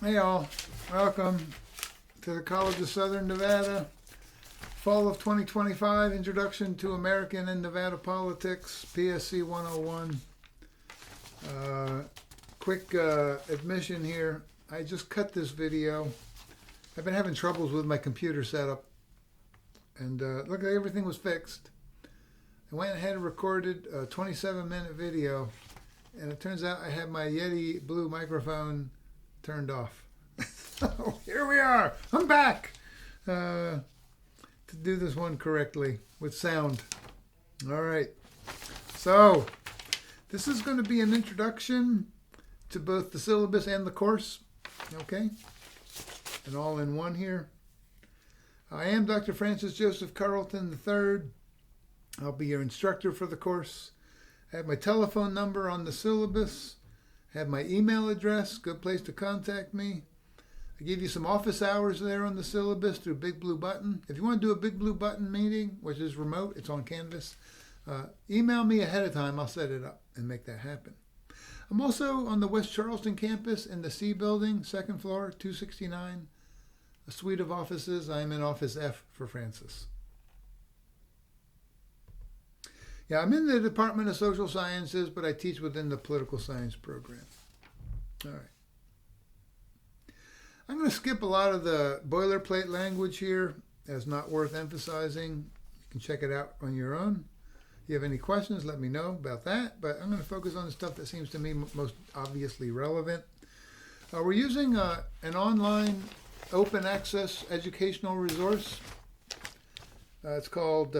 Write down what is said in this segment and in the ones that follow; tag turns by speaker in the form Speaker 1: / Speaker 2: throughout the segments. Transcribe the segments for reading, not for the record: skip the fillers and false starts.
Speaker 1: Hey all, welcome to the College of Southern Nevada, Fall of 2025, Introduction to American and Nevada Politics, PSC 101. Quick admission here, I just cut this video. I've been having troubles with my computer setup, and look, everything was fixed. I went ahead and recorded a 27-minute video, and it turns out I had my Yeti Blue microphone turned off. So here we are. I'm back to do this one correctly with sound. All right. So this is going to be an introduction to both the syllabus and the course. Okay. And all in one here. I am Dr. Francis Joseph Carlton III. I'll be your instructor for the course. I have my telephone number on the syllabus. I have my email address, good place to contact me. I give you some office hours there on the syllabus through Big Blue Button. If you want to do a Big Blue Button meeting, which is remote, it's on Canvas, email me ahead of time. I'll set it up and make that happen. I'm also on the West Charleston campus in the C building, second floor, 269, a suite of offices. I'm in Office F for Francis. Yeah, I'm in the Department of Social Sciences, but I teach within the political science program. All right. I'm going to skip a lot of the boilerplate language here as not worth emphasizing. You can check it out on your own. If you have any questions, let me know about that. But I'm going to focus on the stuff that seems to me most obviously relevant. We're using an online open access educational resource. It's called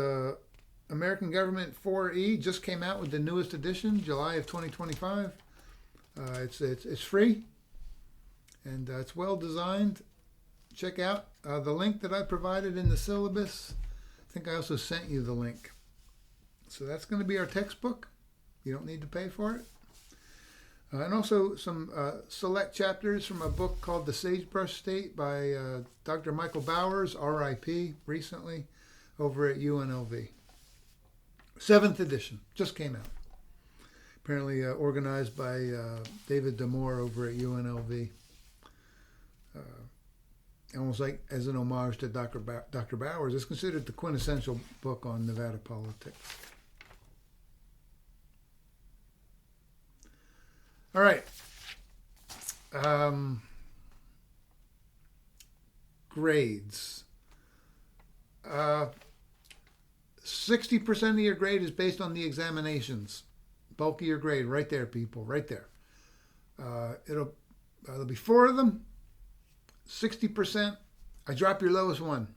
Speaker 1: American Government 4E. Just came out with the newest edition, July of 2025. It's free. And it's well designed. Check out the link that I provided in the syllabus. I think I also sent you the link. So that's going to be our textbook. You don't need to pay for it. And also some select chapters from a book called The Sagebrush State by Dr. Michael Bowers, RIP, recently, over at UNLV. 7th edition, just came out. Apparently organized by David Damore over at UNLV. Almost like as an homage to Dr. Bowers. It's considered the quintessential book on Nevada politics. All right. Grades. 60% of your grade is based on the examinations. Bulk of your grade, right there, people, right there. There'll be 4 of them. 60%, I drop your lowest one.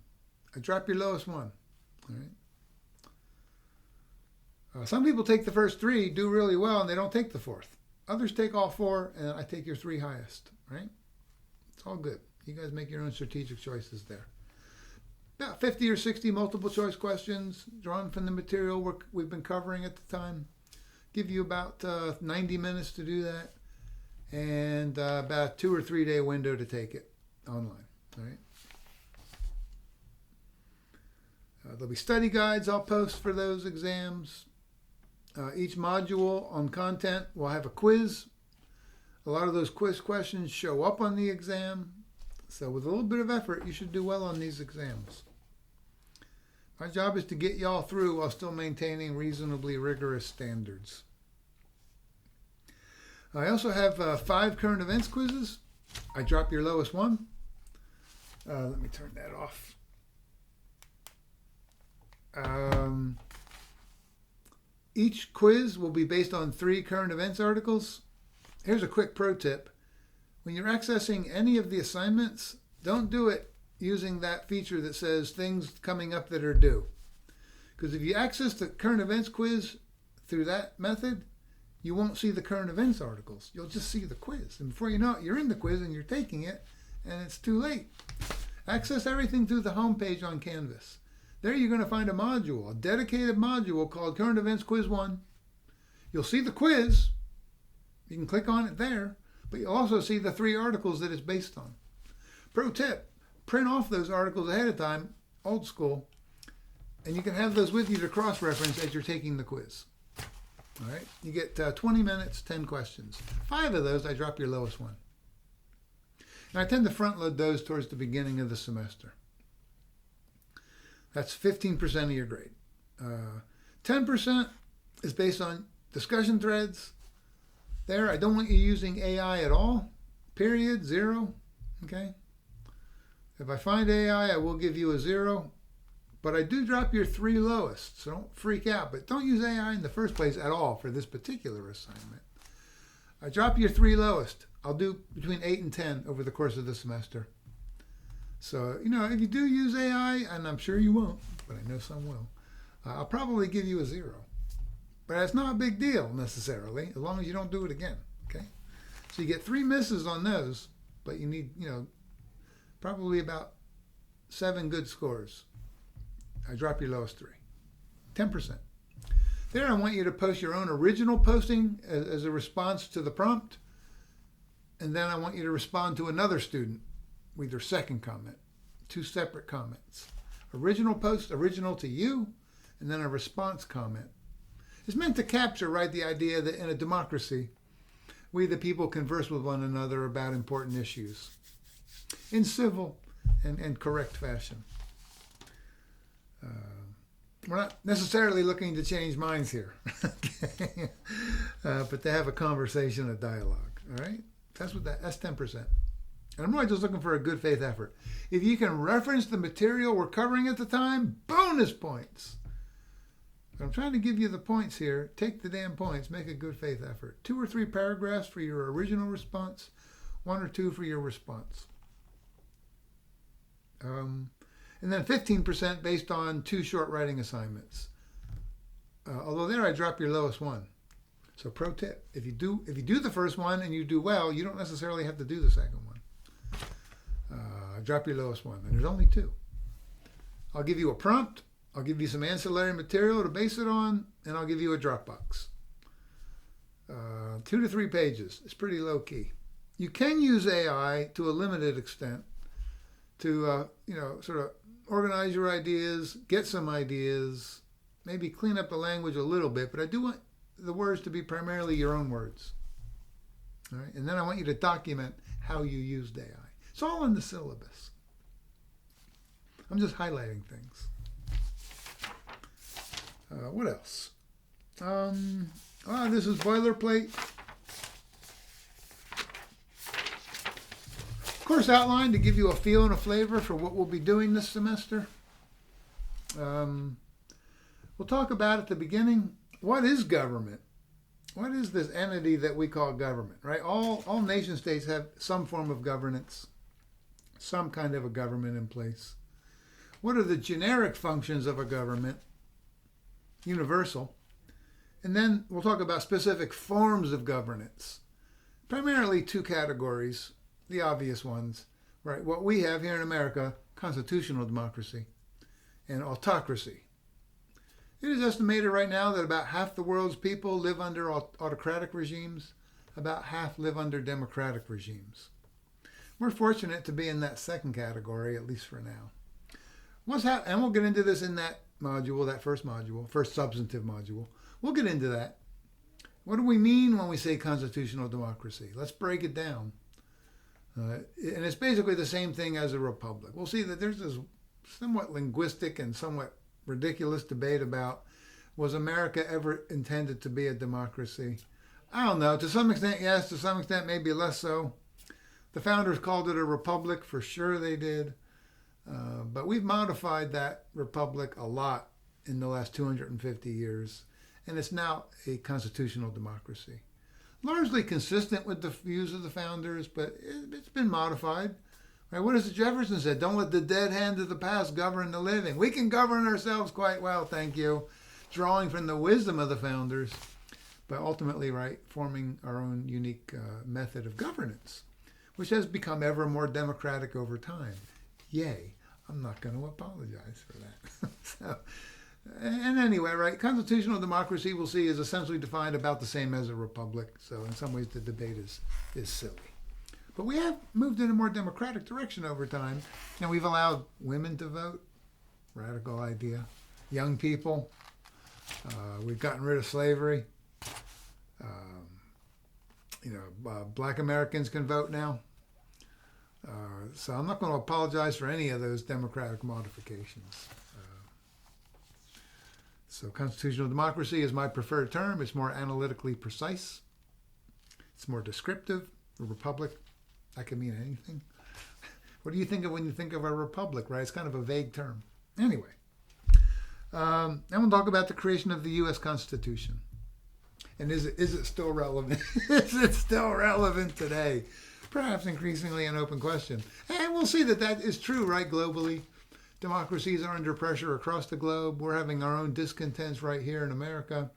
Speaker 1: All right. Some people take the first 3, do really well, and they don't take the 4th. Others take all 4, and I take your 3 highest, right? It's all good. You guys make your own strategic choices there. About 50 or 60 multiple choice questions drawn from the material we've been covering at the time. Give you about 90 minutes to do that, and about a 2 or 3 day window to take it online. All right. There'll be study guides I'll post for those exams. Each module on content will have a quiz. A lot of those quiz questions show up on the exam. So with a little bit of effort, you should do well on these exams. My job is to get y'all through while still maintaining reasonably rigorous standards. I also have 5 current events quizzes. I drop your lowest one. Let me turn that off. Each quiz will be based on 3 current events articles. Here's a quick pro tip. When you're accessing any of the assignments, don't do it using that feature that says things coming up that are due. Because if you access the current events quiz through that method, you won't see the current events articles. You'll just see the quiz. And before you know it, you're in the quiz and you're taking it, and it's too late. Access everything through the home page on Canvas. There you're going to find a module, a dedicated module called Current Events Quiz 1. You'll see the quiz. You can click on it there, but you'll also see the 3 articles that it's based on. Pro tip, print off those articles ahead of time, old school, and you can have those with you to cross-reference as you're taking the quiz. All right, you get 20 minutes, 10 questions. 5 of those, I drop your lowest one. And I tend to front load those towards the beginning of the semester. That's 15% of your grade. 10% is based on discussion threads. There, I don't want you using AI at all. Period, 0. Okay? If I find AI, I will give you a 0. But I do drop your 3 lowest, so don't freak out. But don't use AI in the first place at all for this particular assignment. I drop your 3 lowest. I'll do between 8 and 10 over the course of the semester. So, if you do use AI, and I'm sure you won't, but I know some will, I'll probably give you a 0. But it's not a big deal necessarily, as long as you don't do it again. Okay? So you get 3 misses on those, but you need, probably about 7 good scores. I drop your lowest 3. 10%. There, I want you to post your own original posting as a response to the prompt. And then I want you to respond to another student with your second comment. 2 separate comments. Original post, original to you, and then a response comment. It's meant to capture, right, the idea that in a democracy, we the people converse with one another about important issues in civil and correct fashion. We're not necessarily looking to change minds here, okay? But to have a conversation, a dialogue, all right? That's 10%. And I'm really just looking for a good faith effort. If you can reference the material we're covering at the time, bonus points. But I'm trying to give you the points here. Take the damn points. Make a good faith effort. 2 or 3 paragraphs for your original response. 1 or 2 for your response. And then 15% based on 2 short writing assignments. Although there I drop your lowest 1. So pro tip, if you do the first one and you do well, you don't necessarily have to do the second one. Drop your lowest 1. And there's only 2. I'll give you a prompt. I'll give you some ancillary material to base it on, and I'll give you a Dropbox. 2 to 3 pages. It's pretty low key. You can use AI to a limited extent to, sort of organize your ideas, get some ideas, maybe clean up the language a little bit, but I do want the words to be primarily your own words. All right? And then I want you to document how you used AI. It's all in the syllabus. I'm just highlighting things. What else? This is boilerplate. Course outline to give you a feel and a flavor for what we'll be doing this semester. We'll talk about at the beginning, what is government? What is this entity that we call government, right? All nation states have some form of governance, some kind of a government in place. What are the generic functions of a government? Universal. And then we'll talk about specific forms of governance. Primarily 2 categories, the obvious ones, right? What we have here in America, constitutional democracy and autocracy. It is estimated right now that about half the world's people live under autocratic regimes, about half live under democratic regimes. We're fortunate to be in that second category, at least for now. And we'll get into this in that module, that first substantive module. We'll get into that. What do we mean when we say constitutional democracy? Let's break it down. And it's basically the same thing as a republic. We'll see that there's this somewhat linguistic and somewhat ridiculous debate about, was America ever intended to be a democracy? I don't know. To some extent, yes. To some extent, maybe less so. The founders called it a republic. For sure they did. But we've modified that republic a lot in the last 250 years. And it's now a constitutional democracy. Largely consistent with the views of the founders, but it's been modified. Right? What is it Jefferson said? Don't let the dead hand of the past govern the living. We can govern ourselves quite well, thank you. Drawing from the wisdom of the founders, but ultimately, right, forming our own unique method of governance, which has become ever more democratic over time. Yay. I'm not going to apologize for that. And anyway, right, constitutional democracy, we'll see, is essentially defined about the same as a republic. So in some ways, the debate is silly. But we have moved in a more democratic direction over time. And we've allowed women to vote. Radical idea. Young people. We've gotten rid of slavery. Black Americans can vote now. So I'm not going to apologize for any of those democratic modifications. So constitutional democracy is my preferred term. It's more analytically precise. It's more descriptive. A republic, that can mean anything. What do you think of when you think of a republic, right? It's kind of a vague term. Anyway, and we'll talk about the creation of the U.S. Constitution. And is it still relevant? Is it still relevant today? Perhaps increasingly an open question. And we'll see that is true, right, globally. Democracies are under pressure across the globe. We're having our own discontents right here in America.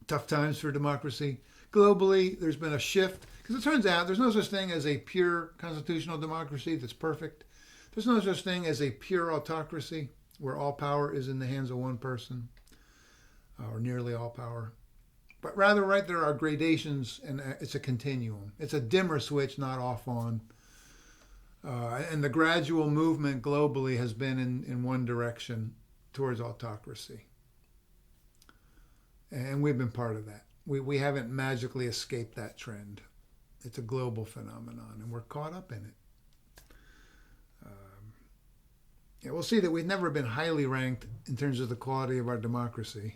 Speaker 1: Tough times for democracy. Globally, there's been a shift. Because it turns out there's no such thing as a pure constitutional democracy that's perfect. There's no such thing as a pure autocracy where all power is in the hands of one person, or nearly all power. But rather, right, there are gradations, and it's a continuum. It's a dimmer switch, not off on. And the gradual movement globally has been in one direction towards autocracy. And we've been part of that. We haven't magically escaped that trend. It's a global phenomenon, and we're caught up in it. Yeah, we'll see that we've never been highly ranked in terms of the quality of our democracy.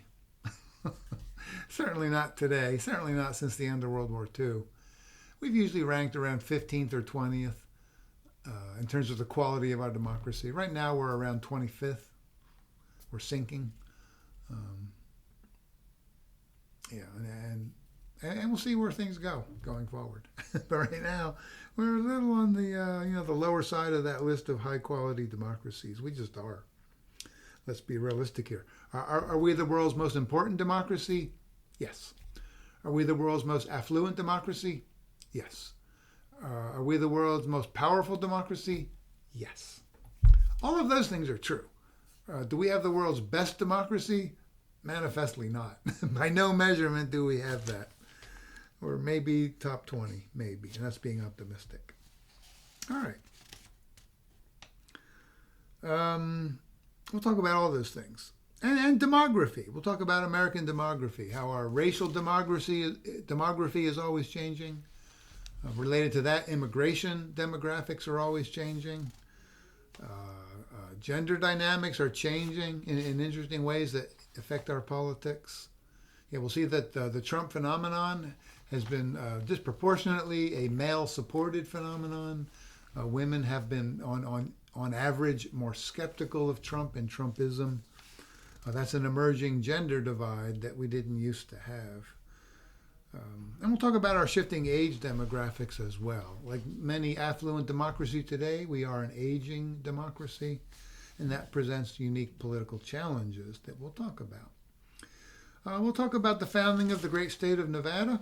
Speaker 1: Certainly not today. Certainly not since the end of World War II. We've usually ranked around 15th or 20th in terms of the quality of our democracy. Right now, we're around 25th. We're sinking. And we'll see where things go going forward. But right now, we're a little on the lower side of that list of high quality democracies. We just are. Let's be realistic here. Are we the world's most important democracy? Yes. Are we the world's most affluent democracy? Yes. Are we the world's most powerful democracy? Yes. All of those things are true. Do we have the world's best democracy? Manifestly not. By no measurement do we have that. Or maybe top 20, maybe. And that's being optimistic. All right. We'll talk about all those things. And demography. We'll talk about American demography, how our racial demography is always changing. Related to that, immigration demographics are always changing. Gender dynamics are changing in interesting ways that affect our politics. Yeah, we'll see that the Trump phenomenon has been disproportionately a male-supported phenomenon. Women have been, on average, more skeptical of Trump and Trumpism. That's an emerging gender divide that we didn't used to have. And we'll talk about our shifting age demographics as well. Like many affluent democracies today, we are an aging democracy, and that presents unique political challenges that we'll talk about. We'll talk about the founding of the great state of Nevada.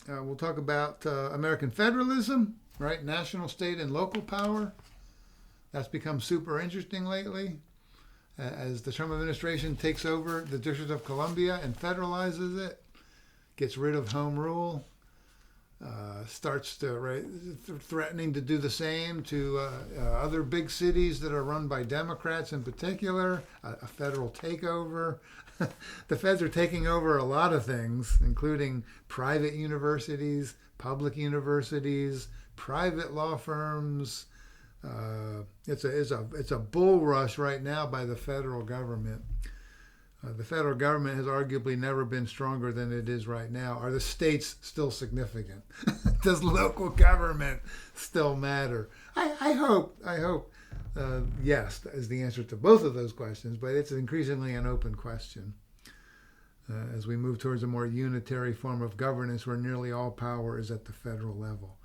Speaker 1: We'll talk about American federalism, right? National, state, and local power. That's become super interesting lately as the Trump administration takes over the District of Columbia and federalizes it, gets rid of home rule, starts to threatening to do the same to other big cities that are run by Democrats in particular, a federal takeover. The feds are taking over a lot of things, including private universities, public universities, private law firms. It's a bull rush right now by the federal government. The federal government has arguably never been stronger than it is right now. Are the states still significant? Does local government still matter? I hope yes is the answer to both of those questions, but it's increasingly an open question as we move towards a more unitary form of governance where nearly all power is at the federal level.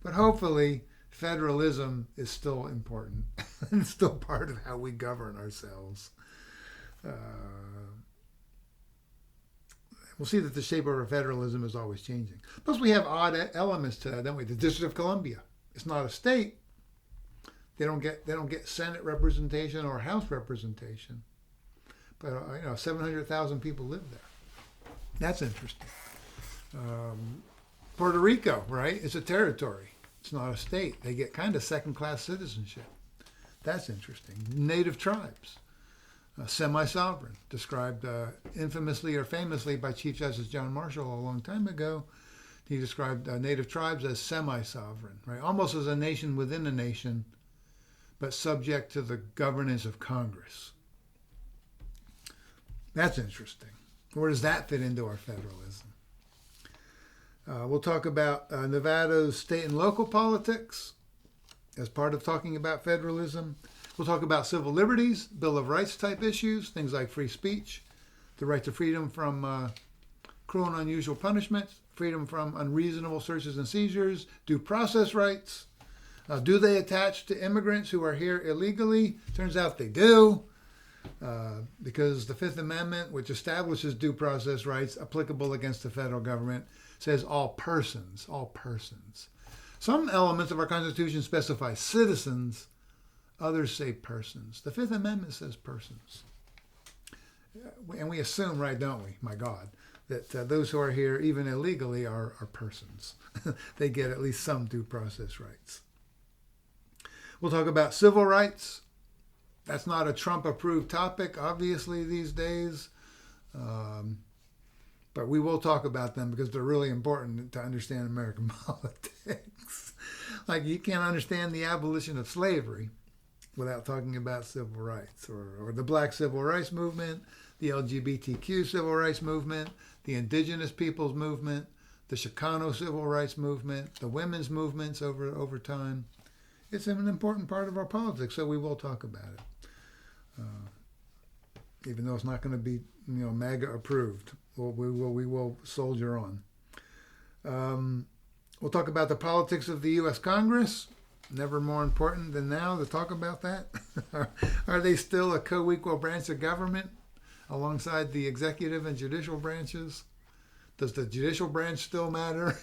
Speaker 1: But hopefully, federalism is still important and still part of how we govern ourselves. We'll see that the shape of our federalism is always changing. Plus, we have odd elements to that, don't we? The District of Columbia. It's not a state. They don't get Senate representation or House representation. But 700,000 people live there. That's interesting. Puerto Rico, right? It's a territory. It's not a state. They get kind of second-class citizenship. That's interesting. Native tribes. Semi-sovereign, described infamously or famously by Chief Justice John Marshall a long time ago. He described native tribes as semi-sovereign, right? Almost as a nation within a nation, but subject to the governance of Congress. That's interesting. Where does that fit into our federalism? We'll talk about Nevada's state and local politics as part of talking about federalism. We'll talk about civil liberties, Bill of Rights type issues, things like free speech, the right to freedom from cruel and unusual punishment, freedom from unreasonable searches and seizures, due process rights. Do they attach to immigrants who are here illegally? Turns out they do, because the Fifth Amendment, which establishes due process rights applicable against the federal government, says all persons, all persons. Some elements of our Constitution specify citizens, others say persons. The Fifth Amendment says persons. And we assume, right, don't we, my God, that those who are here, even illegally, are persons. They get at least some due process rights. We'll talk about civil rights. That's not a Trump-approved topic, obviously, these days. But we will talk about them because they're really important to understand American politics. Like, you can't understand the abolition of slavery without talking about civil rights, or the Black Civil Rights Movement, the LGBTQ Civil Rights Movement, the Indigenous Peoples Movement, the Chicano Civil Rights Movement, the women's movements over time. It's an important part of our politics, so we will talk about it. Even though it's not going to be, MAGA approved. We will soldier on. We'll talk about the politics of the U.S. Congress. Never more important than now to talk about that. Are they still a co-equal branch of government alongside the executive and judicial branches? Does the judicial branch still matter?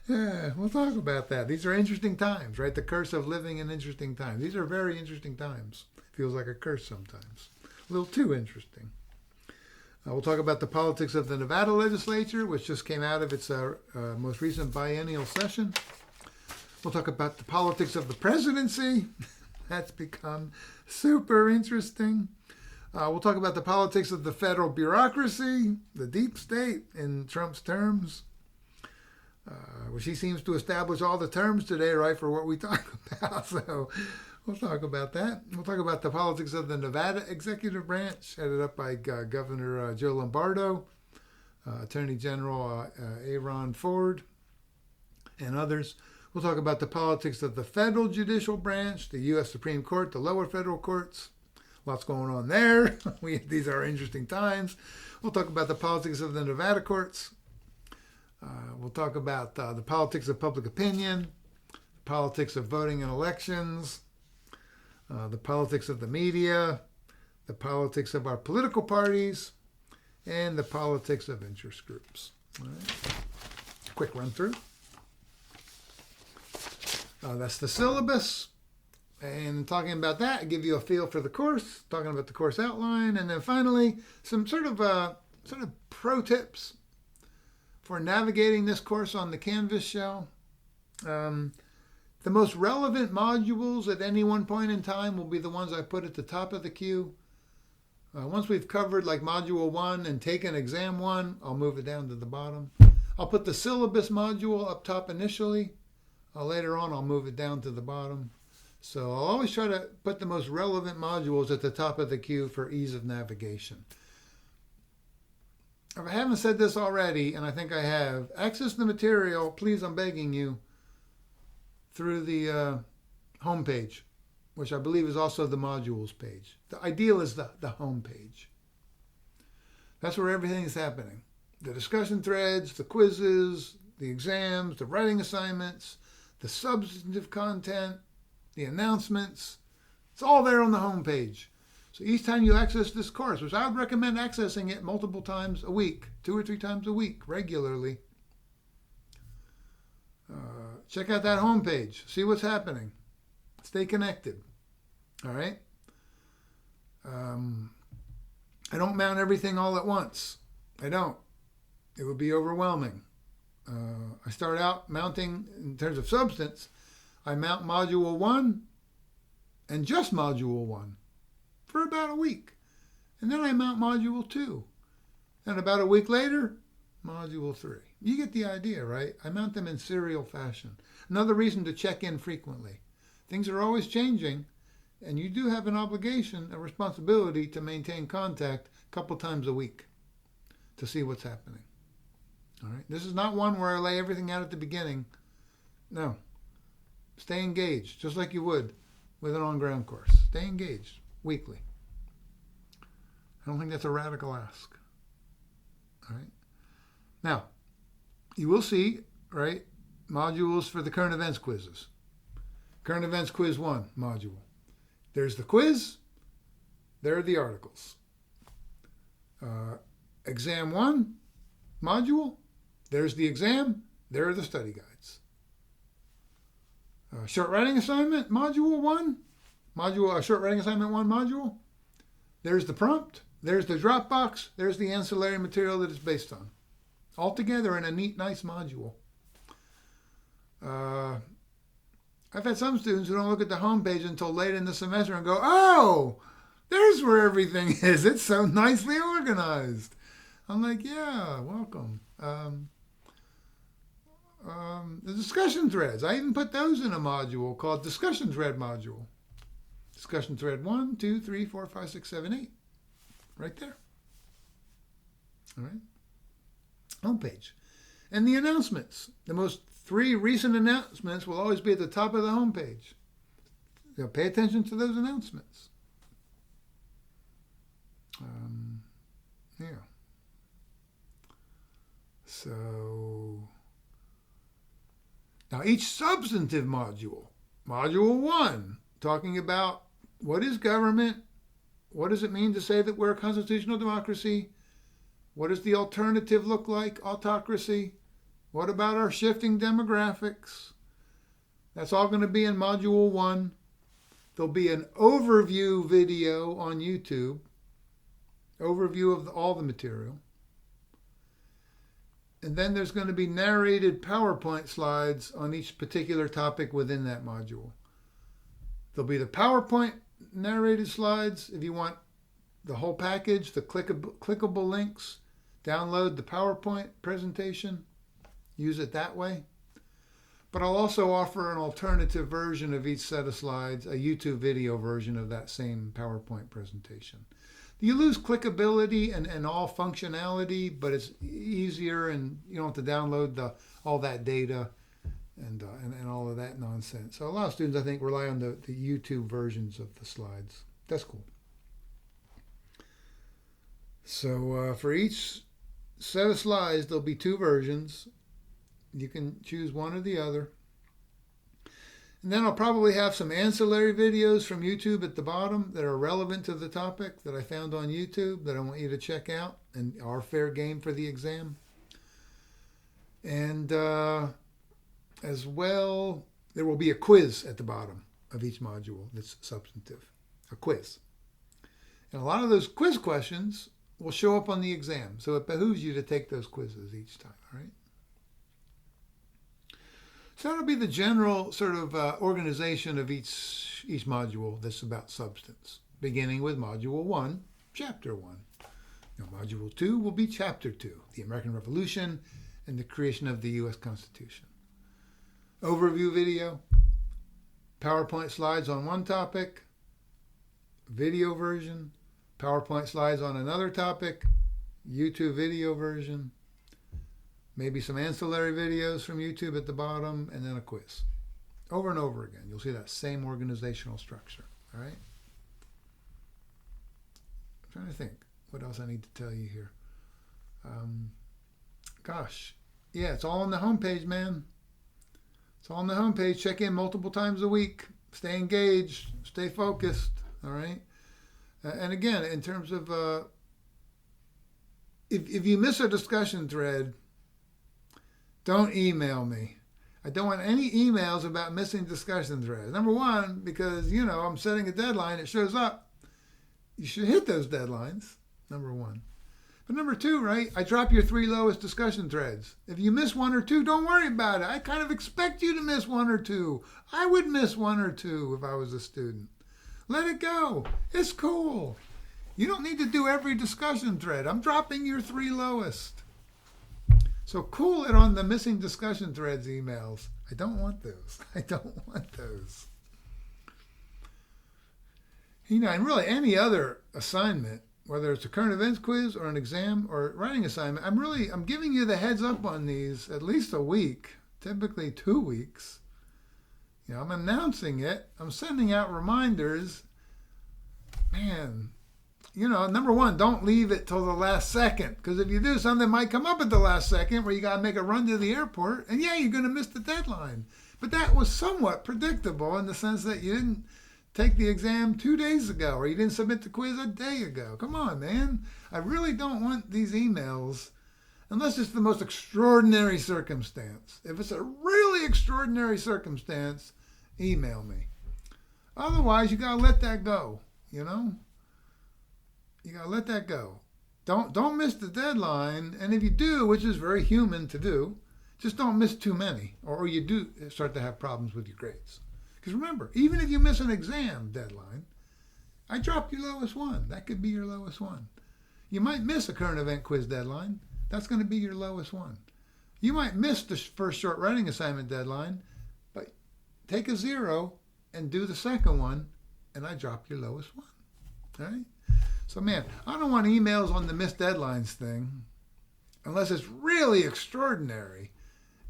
Speaker 1: Yeah, we'll talk about that. These are interesting times, right? The curse of living in interesting times. These are very interesting times. Feels like a curse sometimes. A little too interesting. We'll talk about the politics of the Nevada legislature, which just came out of its most recent biennial session. We'll talk about the politics of the presidency. That's become super interesting. We'll talk about the politics of the federal bureaucracy, the deep state in Trump's terms, which he seems to establish all the terms today, right, for what we talk about. So we'll talk about that. We'll talk about the politics of the Nevada executive branch, headed up by Governor Joe Lombardo, Attorney General Aaron Ford, and others. We'll talk about the politics of the federal judicial branch, the U.S. Supreme Court, the lower federal courts. Lots going on there. These are interesting times. We'll talk about the politics of the Nevada courts. We'll talk about the politics of public opinion, the politics of voting in elections, the politics of the media, the politics of our political parties, and the politics of interest groups. All right. Quick run through. That's the syllabus. And talking about that, I give you a feel for the course, talking about the course outline, and then finally some sort of pro tips for navigating this course on the Canvas shell. The most relevant modules at any one point in time will be the ones I put at the top of the queue. Once we've covered like Module 1 and taken Exam 1, I'll move it down to the bottom. I'll put the syllabus module up top initially. Later on, I'll move it down to the bottom. So I'll always try to put the most relevant modules at the top of the queue for ease of navigation. If I haven't said this already, and I think I have, access the material, please, I'm begging you, through the homepage, which I believe is also the modules page. The ideal is the homepage. That's where everything is happening. The discussion threads, the quizzes, the exams, the writing assignments, the substantive content, the announcements. It's all there on the homepage. So each time you access this course, which I would recommend accessing it multiple times a week, 2 or 3 times a week, regularly, check out that homepage. See what's happening. Stay connected. All right? I don't mount everything all at once. I don't. It would be overwhelming. I start out mounting, in terms of substance, I mount Module 1 and just Module 1 for about a week. And then I mount Module 2. And about a week later, Module 3. You get the idea, right? I mount them in serial fashion. Another reason to check in frequently. Things are always changing, and you do have an obligation, a responsibility to maintain contact a couple times a week to see what's happening. All right. This is not one where I lay everything out at the beginning. No. Stay engaged, just like you would with an on-ground course. Stay engaged weekly. I don't think that's a radical ask. All right. Now, you will see, right, modules for the current events quizzes. Current events quiz 1 module. There's the quiz. There are the articles. Exam 1 module. There's the exam. There are the study guides. Short writing assignment module 1. Short writing assignment 1 module. There's the prompt. There's the Dropbox. There's the ancillary material that it's based on. All together in a neat, nice module. I've had some students who don't look at the homepage until late in the semester and go, oh, there's where everything is. It's so nicely organized. I'm like, yeah, welcome. The discussion threads. I even put those in a module called discussion thread module. Discussion thread 1, 2, 3, 4, 5, 6, 7, 8. Right there. All right. Homepage. And the announcements. The most 3 recent announcements will always be at the top of the homepage. So pay attention to those announcements. Yeah. So, now each substantive module, module 1, talking about what is government, what does it mean to say that we're a constitutional democracy, what does the alternative look like, autocracy, what about our shifting demographics? That's all going to be in module 1. There'll be an overview video on YouTube, overview of all the material. And then there's going to be narrated PowerPoint slides on each particular topic within that module. There'll be the PowerPoint narrated slides. If you want the whole package, the clickable links, download the PowerPoint presentation, use it that way. But I'll also offer an alternative version of each set of slides, a YouTube video version of that same PowerPoint presentation. You lose clickability and all functionality, but it's easier and you don't have to download all that data and all of that nonsense. So a lot of students, I think, rely on the YouTube versions of the slides. That's cool. So for each set of slides, there'll be 2 versions. You can choose one or the other. And then I'll probably have some ancillary videos from YouTube at the bottom that are relevant to the topic that I found on YouTube that I want you to check out and are fair game for the exam. And as well, there will be a quiz at the bottom of each module that's substantive, a quiz. And a lot of those quiz questions will show up on the exam, so it behooves you to take those quizzes each time, all right? So that'll be the general sort of organization of each module that's about substance, beginning with Module 1, Chapter 1. Now, Module 2 will be Chapter 2, the American Revolution and the creation of the U.S. Constitution. Overview video, PowerPoint slides on one topic, video version, PowerPoint slides on another topic, YouTube video version, maybe some ancillary videos from YouTube at the bottom, and then a quiz. Over and over again. You'll see that same organizational structure. All right? I'm trying to think what else I need to tell you here. Yeah, it's all on the homepage, man. It's all on the homepage. Check in multiple times a week. Stay engaged. Stay focused. All right? And again, in terms of if you miss a discussion thread, don't email me. I don't want any emails about missing discussion threads. Number one, because, I'm setting a deadline. It shows up. You should hit those deadlines, number one. But number two, right, I drop your 3 lowest discussion threads. If you miss 1 or 2, don't worry about it. I kind of expect you to miss 1 or 2. I would miss 1 or 2 if I was a student. Let it go. It's cool. You don't need to do every discussion thread. I'm dropping your 3 lowest. So cool it on the missing discussion threads emails. I don't want those. I don't want those. And really any other assignment, whether it's a current events quiz or an exam or writing assignment, I'm giving you the heads up on these at least a week, typically 2 weeks. I'm announcing it. I'm sending out reminders. Man, number one, don't leave it till the last second. Because if you do, something might come up at the last second where you got to make a run to the airport. And yeah, you're going to miss the deadline. But that was somewhat predictable in the sense that you didn't take the exam 2 days ago or you didn't submit the quiz a day ago. Come on, man. I really don't want these emails unless it's the most extraordinary circumstance. If it's a really extraordinary circumstance, email me. Otherwise, you got to let that go, You got to let that go. Don't miss the deadline. And if you do, which is very human to do, just don't miss too many or you do start to have problems with your grades. Because remember, even if you miss an exam deadline, I dropped your lowest one. That could be your lowest one. You might miss a current event quiz deadline. That's going to be your lowest one. You might miss the first short writing assignment deadline, but take a 0 and do the second one, and I drop your lowest one. All right? So, man, I don't want emails on the missed deadlines thing unless it's really extraordinary.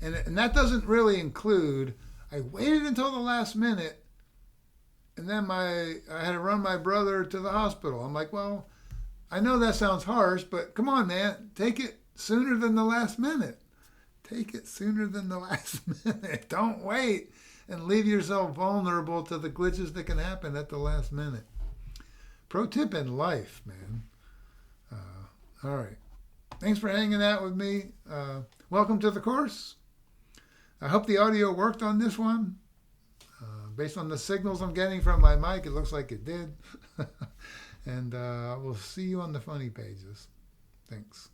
Speaker 1: And that doesn't really include, I waited until the last minute, and then I had to run my brother to the hospital. I'm like, well, I know that sounds harsh, but come on, man, take it sooner than the last minute. Take it sooner than the last minute. Don't wait and leave yourself vulnerable to the glitches that can happen at the last minute. Pro tip in life, man. All right. Thanks for hanging out with me. Welcome to the course. I hope the audio worked on this one. Based on the signals I'm getting from my mic, it looks like it did. And we'll see you on the funny pages. Thanks.